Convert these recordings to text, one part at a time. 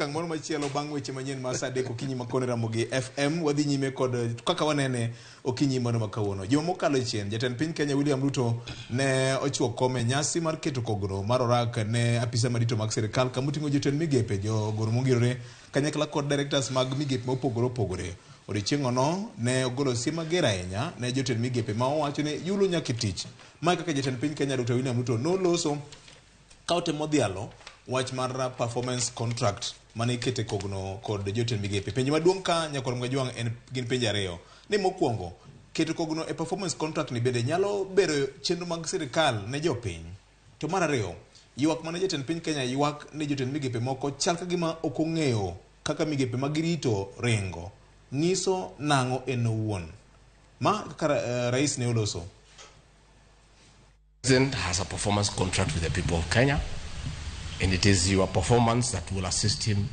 Kangmon machielo bang' weche manyien ma saa 3 okinyi makone Ramogi FM wadhi nyime kod kaka wanene okinyi mano makawuono. Juma mokalo chien jatend piny Kenya William Ruto ne ochuo kome nyasi mar keto kogno mar orak ne apisa marito mag sirkal kamoting'o jotend migepe jogoro mongirore kanyakla kod directors mag migepe mopogore opogore. Odiochieng' no ne ogolo siem mager ahinya ne jotend migepe ma owacho ni yulo nyaka tich. Ma kaka jatend piny Kenya Dr. William Ruto noloso ka otemo dhialo wach mar performance contract mane ikete kogno kod jotend migepe. Penjo maduong' ka nyakor Mwajwang' en gin penjo ariyo. Ni mokwongo keto kogno e performance contract ni bende nyalo bero chenro mag sirkal ne jopiny. To mar ariyo, ywak mane jatend piny Kenya ywak ne jotend migepe moko chal ka gima ok ong'eyo kaka migepe magirito ringo. Nyiso nang'o en owuon. Ma kaka rais ne oloso. President has a performance contract with the people of Kenya, and it is your performance that will assist him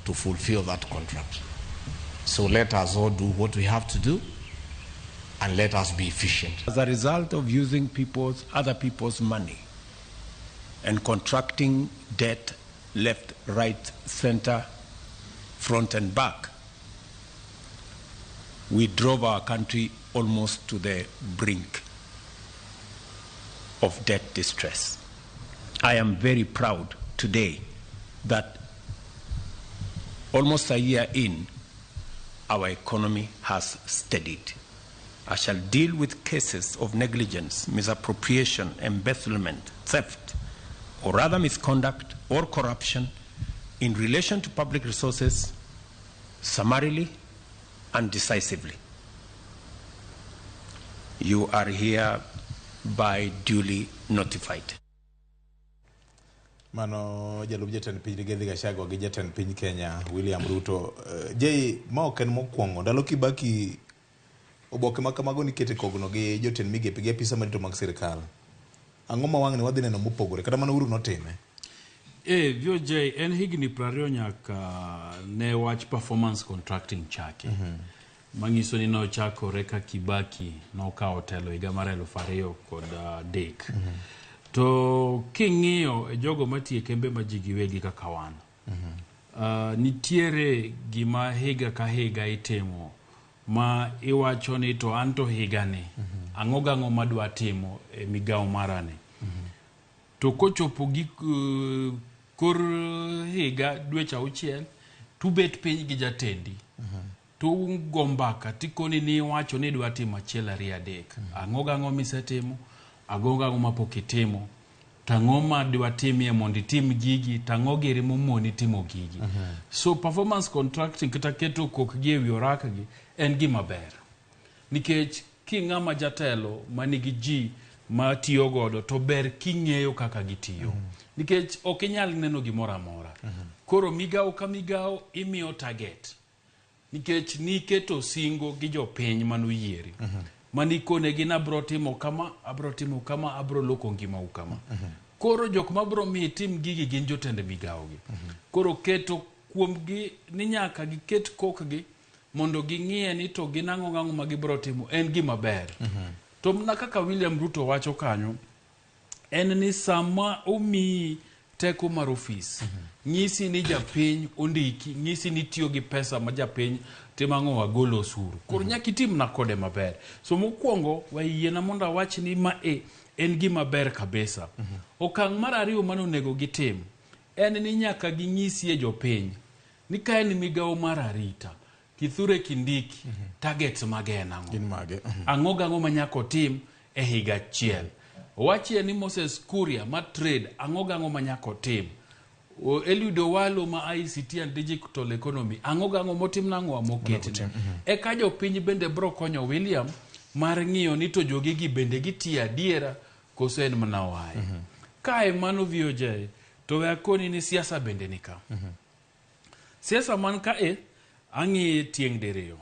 to fulfill that contract. So let us all do what we have to do, and let us be efficient. As a result of using other people's money and contracting debt left, right, center, front and back, we drove our country almost to the brink of debt distress. I am very proud today that almost a year in, our economy has steadied. I shall deal with cases of negligence, misappropriation, embezzlement, theft, or rather misconduct or corruption in relation to public resources summarily and decisively. You are here by duly notified. Mano jalub jatend piny Rigathi Gachagua gi jatend piny Kenya William Ruto. Jay ma ok en mokwongo ndalo Kibaki oboke ma kamago nikete kogno gi jotend migepe gi apisa marito mag sirkal. Ang'o ma wang' ne wadhi neno mopogore kata mana Uhuru notime? Vio Jay en higni 20 nyaka ne wach performance contracting chake. Mangiso ni nochakore ka Kibaki nokawo telo higa mar 2003. To king'iyo jogo matie kembe ma ji giwegi kaka wan. Nitiere gima higa ka higa itimo ma iwacho ni to anto higa ni ang'o gang'o madwa timo e migawo marane. To kochopo gi kor higa dweche 6 tubet piny gi jatendi. To gombaka tikoni ni wacho ni dwa timo achiel ariyo adek. Ang'o gang'o misetimo, ang'o gang'o mapok itimo, tang'o ma dwa timie mondo itim gigi, tang'o giri momoni timo gigi. So performance contracting kata keto kok gi ewi orak gi en gima ber. Nikech king'ama jatelo manigi ji ma tiyo godo to ber king'eyo kaka gitiyo. Nikech ok inyal neno gimoro amora. Koro migawo ka migawo imiyo target. Nikech niketo singo gi jopiny manoyieri. Manikone gi abro timo kama, abro loko ngima u kama. Koro jok mabro mi tim gigi gin jotend migawo gi. Koro keto kuom gi ni nyaka giket kok gi mondo ging'iye ni to ginang'o ng'ang'o ma gibro timo en gima ber. To na kaka William Ruto wacho kanyo en ni sama omi teko mar ofis. Nyisi ni japiny ondiki, nyisi ni tiyo gi pesa ma japiny timang'o wagolo osuru. Koro nyaki tim na kode maber. So mokwongo wayiena mondo awach ni ma en gima ber kabisa. Okang' mar ariyo manonego gitim en ni nyaka ginyisi e jopiny ni ka en migawo mar arita Kithure Kindiki targets mage nang'o. Gin mage. Ang'o gang'o ma nyako tim e higa achiel. Wachie ni Moses Kuria ma trade ang'o gang'o ma nyako tim. Eliud Owalo ma ICT and Digital Economy ang'o gang'o motim nang'o moketne. Eka jopiny bende bro konyo William mar ng'iyo ni to jogegi bende gitiyo adiera koso en mana waye. Kae mano VOJ to we akoni ni siasa bende nika. Siasa man kae ang'i tieng' diriyo.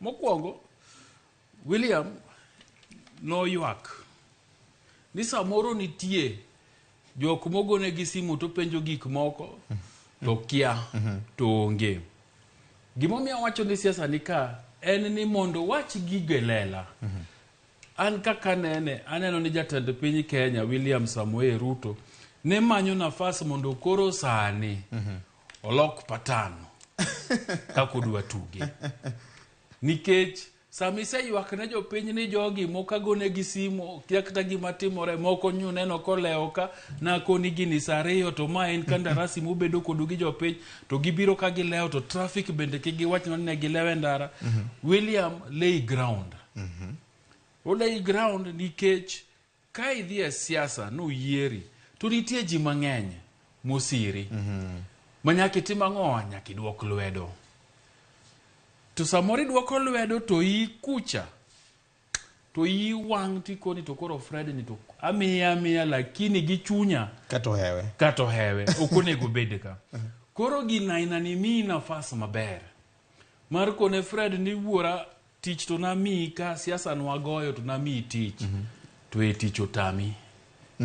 Mokwongo William no ywak ni samoro nitie jok mogone gi simu to penjo gik moko to kia to onge. Gimomiyo wacho ni siasa nika en ni mondo wach gige lela. An kaka aneno ni jatend piny Kenya William Samoei Ruto ne manyo nafas mondo koro sani olok patano kaka odwa tuge. Nikech sama iseywak ne jopiny ni jogi mokagonegi simu kia kata gima timore moko nyu neno koleo ka na koni gini saa 2 to ma en kandarasi mobedo kodu gi jopiny to gibiro ka gileo to traffic bende kigiwach ne gilewe ndara. William lay ground. Lay ground nikech ka idhi e siasa no yieri to nitie ji mang'eny mosiri. Manyaka itim ang'o? Nyaka idwok lwedo. To samoro idwoko lwedo to kucha to wang' tikoni to koro Fred ni to amiya lakini gi chunya kato hewe okonego bed ka. Koro ginaina ni mi nafas maber mar kone Fred ni wuora tich to nami ka siasa nwagoyo to nami tich to e tich otami.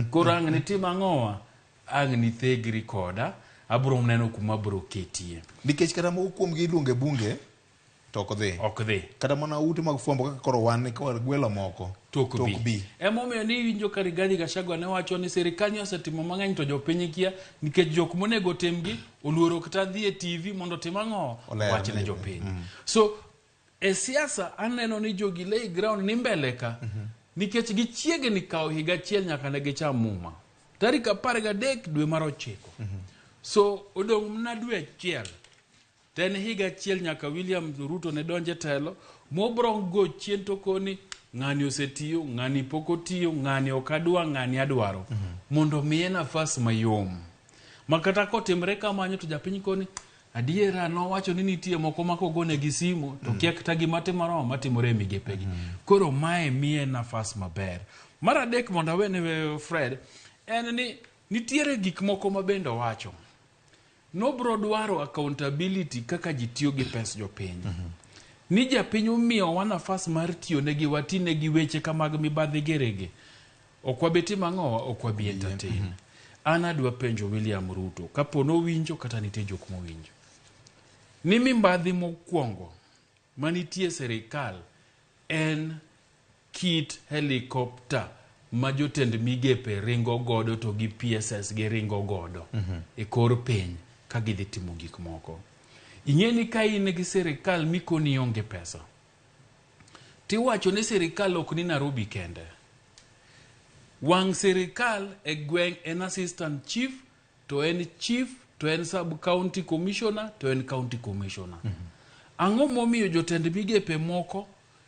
Koro ang' ni tim ang'owa ang' ni thegri koda abro neno kuma bro ketie. Nikech kata moko kuom gi iluonge bunge to ok dhi. Kata mana ute mag fwambo kaka koro wan ka gwelo moko tok bi. Emomiyo ni winjo ka Rigathi Gachagua ne wacho ni sirikal osetimo mang'eny to jopiny kia nikech jok monego timgi oluoro kata dhi e TV mondo tim ang'o wach ne jopiny. So e siasa aneno ni jogi lay ground ni mbele ka nikech gichiegni kawo higa achiel nyaka ne gicham muma tarik 13 dwe mar 9. So odong' mna dwe achiel ten higa achiel nyaka William Ruto ne donje telo mobro go chien to koni ng'ani osetiyo, ng'ani pok otiyo, ng'ani okadwa, ng'ani adwaro mondo miye nafas mayom. Makata kotimre kamanyo to japiny koni adiera nowacho ni nitie moko makogone gi simu to kia kata gima matimore migepegi. Koro mae miye nafas maber. Mar adek mondo awene Fred en ni nitiere gik moko mabendo wacho. Nobro dwaro accountability kaka jitiyo gi pes jopiny. Ni japiny umiyo wa nafas mar tiyo negi watine gi weche kamag mibadhi gerege. Okwabeti mang'owa okwabi entertain. Ana dwa penjo William Ruto kapo no winjo kata nitie jok mowinjo. Ni mibadhi mokwongo manitie serikal en kit helikopter ma jotend migepe ringo godo to gi PSS gi ringo godo e kor piny ka gidhi timo gik moko. Ing'eni ka in gi serikal mikoni onge pesa. Tiwacho ni serikal ok ni Nairobi kende. Wang serikal e gweng' en assistant chief, to en chief, to en sub county commissioner, to en county commissioner. Ang'o momiyo jotend migepe moko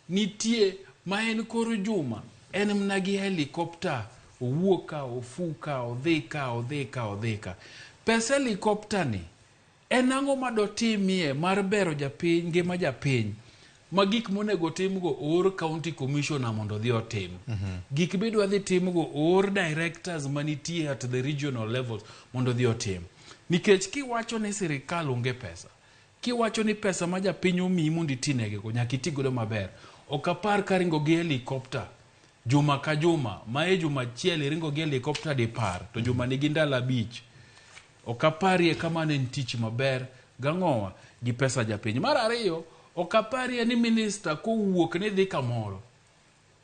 nitie ma en koro juma en mna gi helikopter owuoka ofuka odhika. Pesa helikopter ni en ang'o madotimie mar bero japiny ngima japiny ma gik monego timgo or county commissioner mondo dhi otim. Gik bidwa dhi timgo or directors manitie at the regional levels mondo dhi otim. Nikech kiwacho ni serikal onge pesa, kiwacho ni pesa ma japiny omiyi mondo itinege go nyaka iti godo maber. Okapar ka ringo gi helikopter juma ka juma, mae juma achiel ringo gi helikopter di par to juma nigi ndalo 5. Okaparie kama ne tich maber gang'owa gi pesa japiny. Mar ariyo, okaparie ni minister kowuok ni dhi kamoro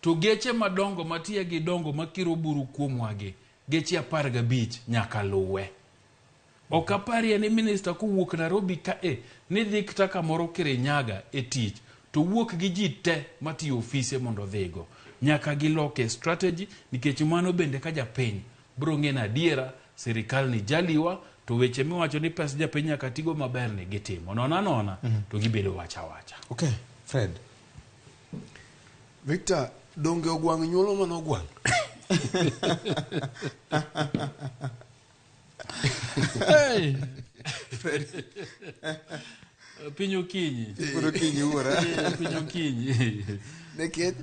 to geche madongo matie gi dongo makiro buru kuom wage geche 15 nyaka luwe. Okaparie ni minister kowuok Nairobi ka ni dhi kata kamoro Kirinyaga e tich to wuok gi ji te matiyo ofise mondo dhigo nyaka giloke strategy nikech mano bende ka japiny bro ng'ena adiera serikal ni jaliwa to weche miwacho ni pes japiny nyaka tigo maber ni gitimo nona to gibedo wacha. Okay, Fred. Victor, donge ogwang' nyuolo mano ogwang'? Hey! Fred. Pinyo kinyi. Pinyo kinyi. Neked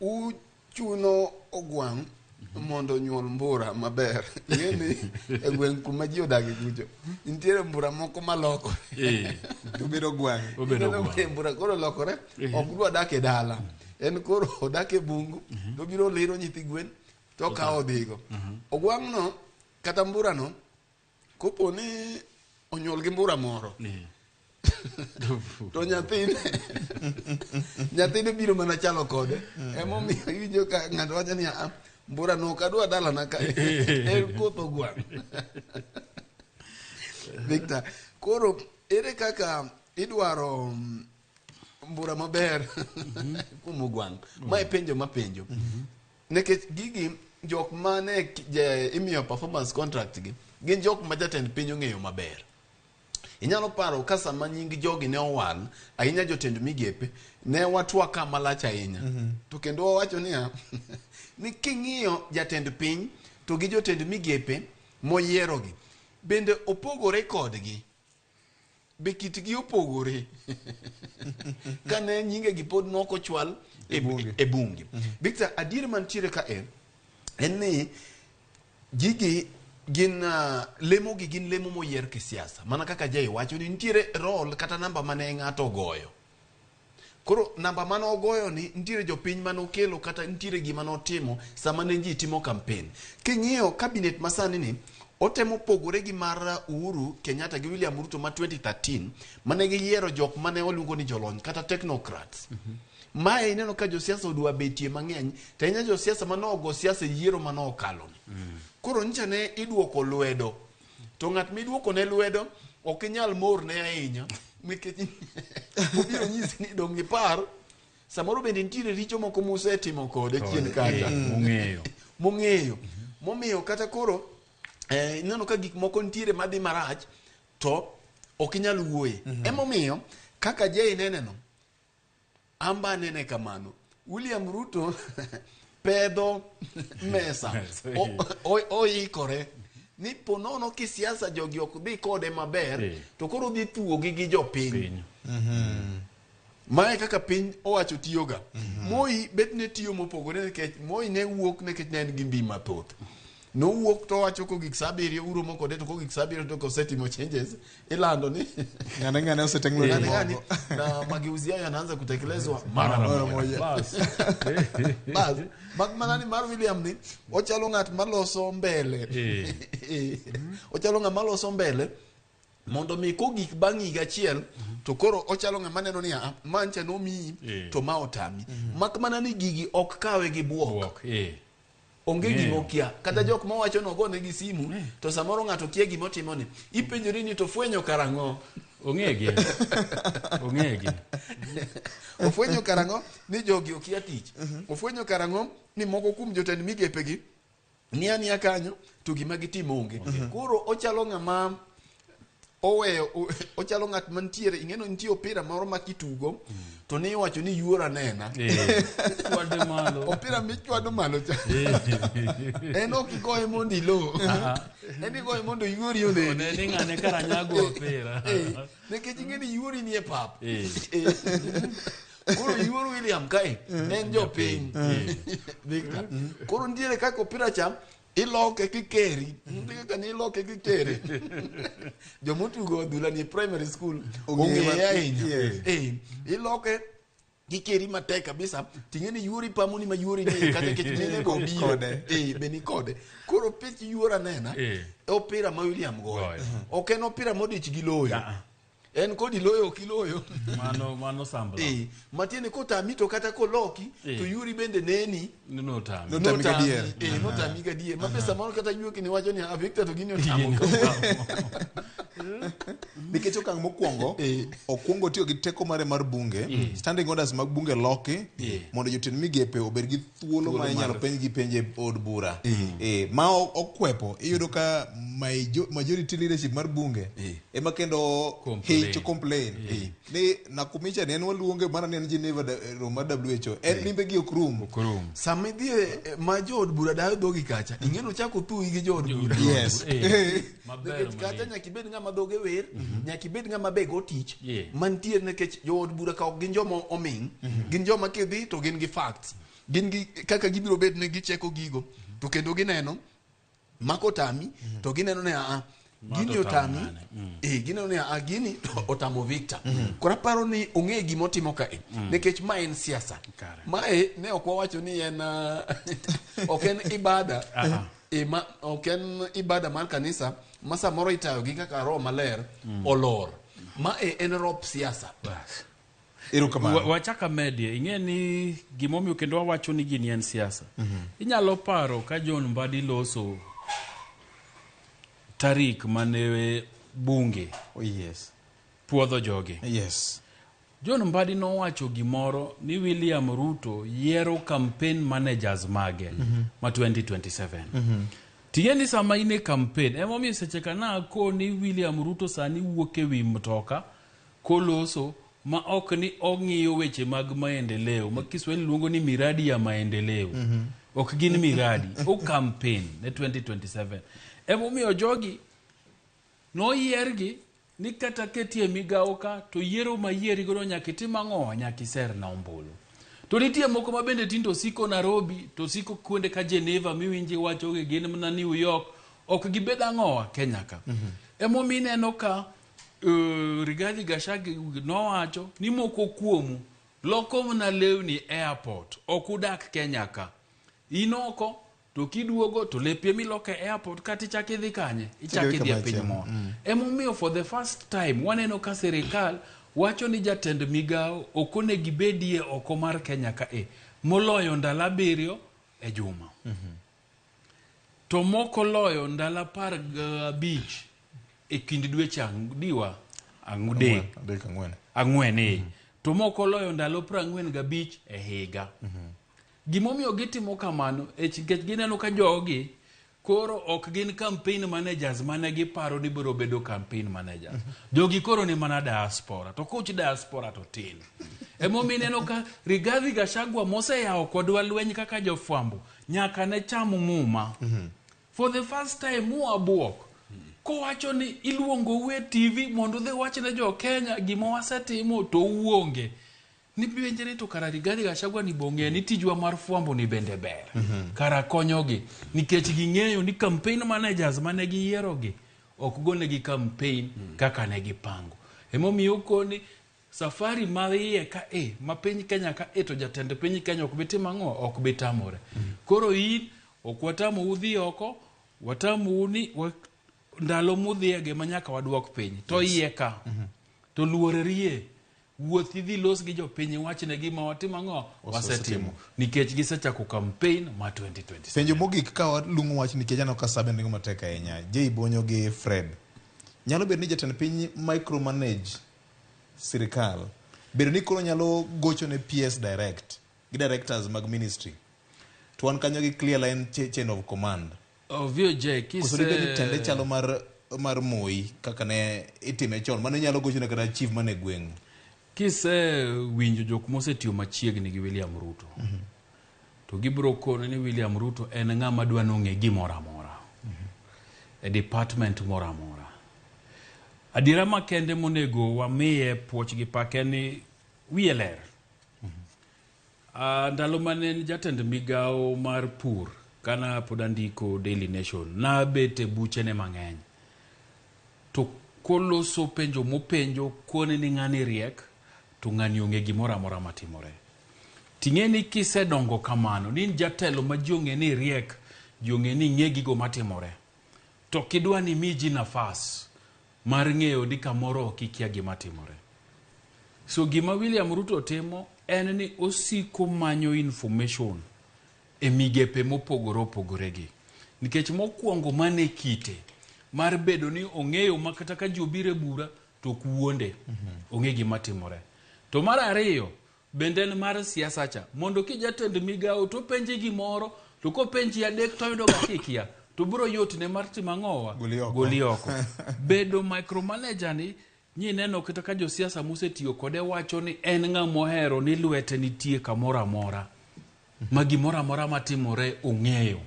uchuno ogwang' mondo nyuol mbura maber. Ngeni e gweng' kuma ji odagi kucho. Nitiere mbura moko maloko. Obedo gwang'. Mbura koro lokore ok dwa dak e dala. En koro odak e bungu to biro liro nyithi gwen to kawo dhigo. Ogwang' no kata mbura no kopo ni onyuol gi mbura moro. To nyathine biro mana chalo kode. Emomiyo iwinjo ka ng'ato wacho ni mbura no kadwa dala na ka en koth ogwang'. Victor, Koro ere kaka idwaro mbura maber kuom gwang'. Ma penjo mapenjo. Nekech gigi jok mane imiyo performance contract gi gin jok ma jatend piny ong'eyo maber. Inyalo paro ka sama nying jogi ne owal, ahinya jotend migepe, ne watwa kama lach ahinya. To kendo wawacho niya, ni king'iyo jatend piny to gi jotend migepe moyierogi, bende opogore kodgi. Be kitgi opogore. Kane nyinge gi pod noko chwal e bunge. Victor, adier mantiere ka en ni gigi gin lemogi gin lemo moyier kisiasa. Mana kaka Jay wacho ni nitiere role kata namba mane ng'ato ogoyo. Koro namba mane ogoyo ni nitiere jopiny mane okelo kata nitiere gima notimo sama ne ji timo campaign. King'iyo cabinet masani ni otemo pogore gi mar Uhuru Kenyatta gi William Ruto ma 2013 mane giyiero jok mane oluongo ni jolony kata technocrats. Mae ineno ka josiasa odwa betie mang'eny, to inya josiasa manogo siasa yiero manokalo. Koro ncha ne iduoko lwedo. To ng'at miduoko ne lwedo ok inyal mor ne ahinya. Nikech obiro nyisi ni dong ipar samoro bende nitiere richo moko musetimo kode chien kacha. Mong'eyo. Momiyo kata koro ineno ka gik moko nitiere madhi marach to ok inyal wuoye. Emomiyo kaka Jay neneno amba nene kamano. William Ruto pedho mesa oikore ni ponono kisiasa jogi ok dhi kode maber to koro dhi tuogi gi jopiny. Mae kaka piny owacho tiyoga. Moi bet ne tiyo mopogore nikech Moi ne wuok nikech ne en gi mbi mathoth. No wuok to wacho ko gik sabiri uromo kode to ko gik sabiri to kosetimo changes ilando ni ngane osetenglo ni na mageuzi hayo yanaanza kutekelezwa mara moja. Bas magmanani mar William ni ochalo ng'at maloso mbele. Ochalo ng'at maloso mbele mondo mi ko gik bangi gachiel to koro ochalo ng'ama neno ni mancha no mi to ma otami. Makmanani gigi ok kawe gi buok. Onge gimokia kata jok mawacho no gone gi simu to samoro ng'ato kia gimotimo ni ipenjori ni to fwenyo karang'o. Ong'egi. Ofwenyo karang'o ni jogi okia tich. Ofwenyo karang'o ni moko kuom jotend migepe gi ni ania kanyo to gima gitimo onge. Koro ochalo ng'ama oweyo ochalo ng'at mantiere ing'eno nitie opira moro makitugo to ne iwacho ni yuora nena chwade malo opira michwado malo cha en okigoye mondo ilo en igoye mondo yuori one ni ng'ane karanyago opira nekech ing'eni yuori ni e pap. Koro yuor William kae en jopiny. Koro nitiere kaka opira cha iloke kikeri kaka ni iloke kitere jomotugo adhula ni primary school ong'eya ahinya iloke kikeri matek kabisa ting'eni yuori pamoni ma yuori ni kata kech mene go biro beni kode koro pich yuora nena opira ma William goyo ok en opira modich gi loyo en kodi loyo kiloyo mano sambla matiene kotami to kata koloki to yuri bende neni no tami no tami gadie ma pesa moro kata yuki ni wacho ni Victor to gini otamo nikech okang' mokwongo okwongo tiyo gi teko mare mar bunge standing orders mag bunge loki mondo jotend migepe obed gi thuolo ma inyalo penj gi penje od bura ma okwepo iyudo ka majority leadership mar bunge ema kendo to complain ni nakumicha ne en waluonge mana ne en Geneva Roma WHO en limbe gi okrum samidhie ma jood bura dayo dhogi kacha ing'eno chako thui gi jood bura maber kata nyaki bed ng'ama dhoge wer nyaki bed ng'ama bego tich mantiere nikech jood bura ka ok gin joma oming gin joma kidhi to gin gi facts gin gi kaka gibiro bed ne gicheko gigo to kendo gineno makotami to gineno ne gini otami gineno ne gini to otamo Victor kora paro ni ong'e gimotimo kae nikech ma en siasa mae ne ok wawacho ni en ok en ibada ok en ibada mar kanisa ma samoro itayo gi kaka roho maler olor ma en rop siasa wachaka media ing'e ni gimomiyo kendo wawacho ni gini en siasa inyalo paro ka John Mbadi loso tarik mane bunge yes. puodho jogi. Yes. John Mbadi nowacho gimoro ni William Ruto yiero campaign managers mage ma 2027. Tieni sama ine campaign emomiyo seche kana ko ni William Ruto sani wuok ewi mtoka koloso ma ok ni ong'iyo weche mag maendeleo ma Kiswahili luongo ni miradi ya maendeleo. Ok gin miradi o campaign ne 2027. Emomiyo jogi no yiergi ni kata ketie migawo ka to yiero ma yieri godo nyaka itim ang'o, nyaka iser na ombulu. To nitie moko ma bende tindo siko Nairobi to siko kuonde ka Geneva miwinji wacho gi gin mana New York, ok gibed ang'o Kenya ka. Emomiyo ineno ka Rigathi Gachagua nowacho ni moko kuomu loko mna lewni airport, ok udak Kenya ka. Inoko to kiduogo to lepie miloke airport kati chaki dhi kanye, ichaki dhi piny mo. Emomiyo for the first time waneno ka serikal wacho ni jatend migawo okone gibedie oko mar Kenya ka moloyo ndala 7 e juma. To moko loyo ndala 15 e kind dweche ang'wen. To moko loyo ndalo 45 e higa. Gimomiyo gitimo kamano nikech gineno ka jogi koro ok gin campaign managers mane giparo ni biro bedo campaign managers. Jogi koro ni mana diaspora, to kuch diaspora to tin. Emomiyo ineno ka Rigathi Gachagua moseyawo kodwa lweny kaka jofwambo nyaka ne chamo muma. For the first time muabuok kowacho ni iluongo we TV mondo dhi wachne jo Kenya gimo wasetimo to uonge. Ni biwenjere to kara Rigathi Gachagua ni bonge ni tijwa mar fwambo ni bende ber. Kara konyogi nikech ging'eyo ni campaign managers mane giyierogi ok gonegi campaign kaka ne gipango. Emomiyo koni safari mariye ka ma piny Kenya ka to jatend piny Kenya ok bitim ang'o, ok bitamore. Koro in ok watamo udhi oko, watamo uni ndalo mudhiege manyaka waduok piny to iye ka. To luorerie wuothi dhi los gi jopiny wachne gima watimo ang'o, wasetimo nikech gisechako campaign ma 2020. Penjo mogik ka walungo wach nikech ano ka sabe ndingo matek ahinya. Jay Bonyo gi Fred. Nyalo bedo ni jatend piny micromanage sirikal. Bedo ni koro nyalo gocho ne PS direct gi directors mag ministry. To wan kanyo gi clear line chain of command. Ovyo Jay kise tende chalo mar Moi kaka ne itime chon mano nyalo gocho ne kada chief mane gweng'. Kise winjo jok mosetiyo machiegni gi William Ruto. To gibro kono ni William Ruto en ng'ama dwa nong'e gimoro amora. E department moro amora. Adira makende monego wamiye puoch gi pake ni wiye ler. Ndalo mane jatend migawo mar pur kana pod andiko Daily Nation na bete buchene mang'eny. To koloso penjo mopenjo kone ni ng'ani riek to ng'ani onge gimoro amora matimore. Ting'eni kisedongo kamano ni jatelo ma jong'e ni riek, jong'e ni ng'e gigo matimore. To kidwa ni miji nafas mar ng'eyo di kamoro kikia gima timore. So gima William Ruto timo en ni osiko manyo information e migepe mopogore opogore gi. Nikech mokwongo mane kite mar bedo ni ong'eyo makata ka jobire bura to kuonde ong'e gima timore. To mar ariyo bende en mar siasa cha mondo kijatend migawo to penje gimoro to ko penji adek to yudo gakikia to bro yot ne mar timang'owa golioko. Bedo micromanager ni neno kata ka jo siasa mosetiyo kode wacho ni en ng'ama ohero ni lwete nitie kamoro amora ma gimoro amora matimore ong'eyo.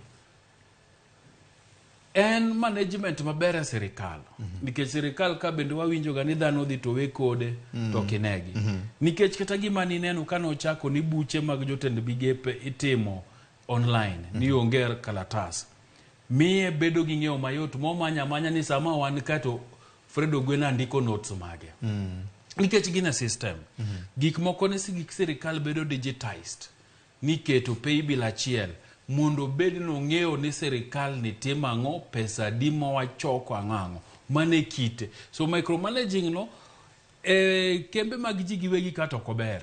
En management maber e sirikal. Nikech sirikal ka bende wawinjo ga ni dhano dhi to we kode to kinegi. Nikech kata gima ni neno kano chako ni buche mag jotend migepe itimo online ni onge kalatas. Miye bedo gi ng'eyo mayot manya ni sama wan ka to Fred Ogwena ndiko notes mage. Nikech gina system. Gik moko ne gik sirikal bedo digitized. Niketo pay bill achiel mondo bed no ng'eyo ni sirikal ni timo ang'o, pesa di ma wachoko ang'o mane kite. So micromanaging no kembe mag ji giwegi kata ok ober.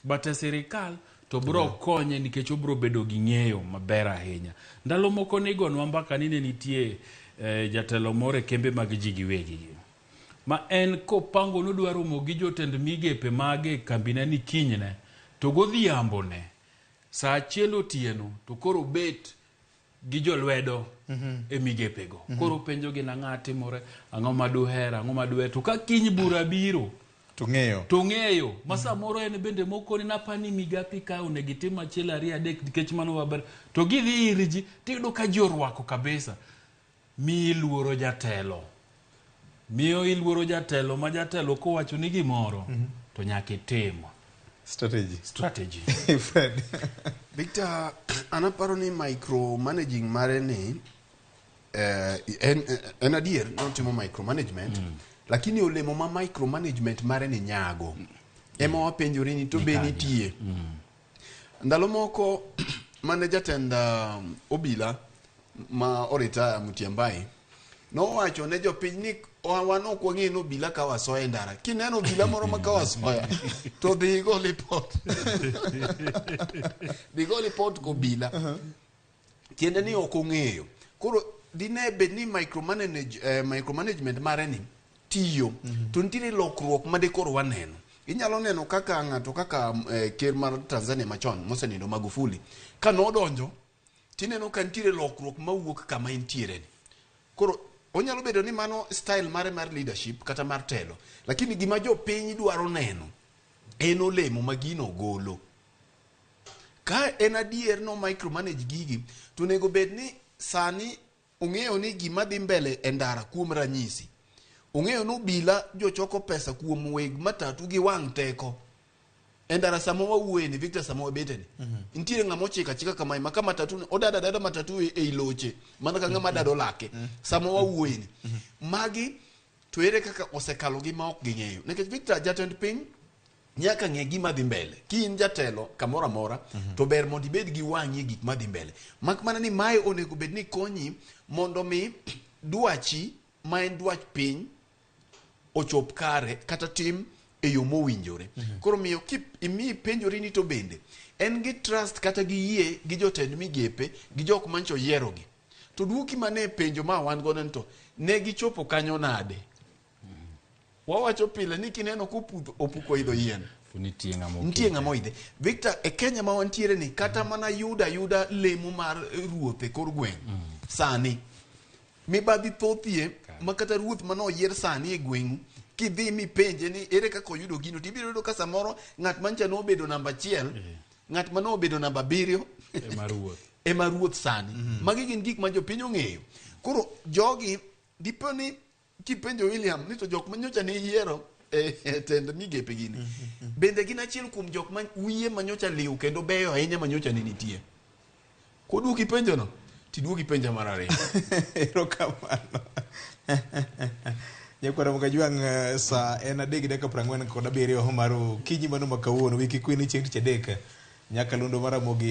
But sirikal to bro konye nikech obro bedo gi ng'eyo maber ahinya. Ndalo moko nigo nwambaka nine nitie jatelo more kembe mag ji giwegi. ma en kopango nodwaro mogi jotend migepe mage kambine ni kinyne to godhiambo ne saa achiel otieno to koro bet gi jolwedo e migepego koro penjo gi na ng'atimore ang'o maduher ang'o maduher to ka kiny bura biro to ng'eyo ma samoro en bende mokoni napani migapi ka onego itim achiel ariyo adek nikech mano maber to gidhi ir ji tiyudo ka ji orwako kabisa miyo iluoro jatelo ma jatelo kowacho ni gimoro to nyaka itim strategy. Fred. Victor, anaparo ni micromanaging mare ni en adier notimo micromanagement lakini olemo ma micromanagement mare ni nyago ema wapenjore ni to be nitie ndalo moko mane jatend obila ma orita Mutiambai nowacho ne jopiny ni wan ok wang'e no obila ka wasoya e ndara kineno obila moro ma ka wasoya to dhi go report ko obila tiende ni ok ong'eyo koro dine bed ni micromanagement mare ni tiyo to nitiere lokruok ma de koro waneno inyalo neno kaka ng'ato kaka ker mar Tanzania machon mosenindo Magufuli ka nodonjo tineno ka nitiere lokruok mawuok kama intiere ni koro onyalo bedo ni mano style mare mar leadership kata mar telo lakini gima jopiny dwaro neno en olemo ma gino golo ka en adier no micromanage gigi to nego bed ni sani ong'eyo ni gima dhi mbele e ndara kuom ranyisi ong'eyo no bila jochoko pesa kuom weg matatu gi wang' teko e ndara samo wawuoye ni Victor samo wabete ni nitiere ng'amo chika kama ma kama matatu odada matatu e iloche mana ka ng'ama dado lake samo wawuoye ni magi to ere kaka osekalo gi ma ok ging'eyo nikech Victor jatend piny nyaka ng'e gima dhi mbele ki in jatelo kamoro amora to ber mondo ibed gi wang'i gik ma dhi mbele mak mana ni mae onego bed ni konyi mondo mi dwachi ma en dwach piny ochop kare kata tim e yo mowinjore koro miyo imi penjori ni to bende en gi trust kata gi yie gi jotend migepe gi jok mancho yierogi to duoki mane penjo ma wan godo to ne gichopo kanyo nade wawacho pile ni kineno opuko idho yien nitie ng'amo idhe Victor e Kenya ma wantiere ni kata mana yuda lemo mar ruoth e kor gweng sani mibadhi thothie ma kata ruoth mano yier sani e gweng kidhi mi penje ni ere kaka oyudo gino tibiro yudo ka samoro ng'at mancha no obedo namba 1 ng'at mano obedo namba 7 ema ruoth sani magi gin gik ma jopiny ong'eyo koro jogi dipo ni kipenjo William ni to jok manyocha ne yiero tend migepe gini bende gin achiel kuom jok ma wiye manyocha liw kendo beyo ahinya manyocha ne nitie koduoki penjo no tiduoki penja mar ariyo erokamano nyakwara mkajwang' sa en 3:47 mar okinyi mano ma kawuono wiki kwini chieng' tich adek nyaka lundo mar Ramogi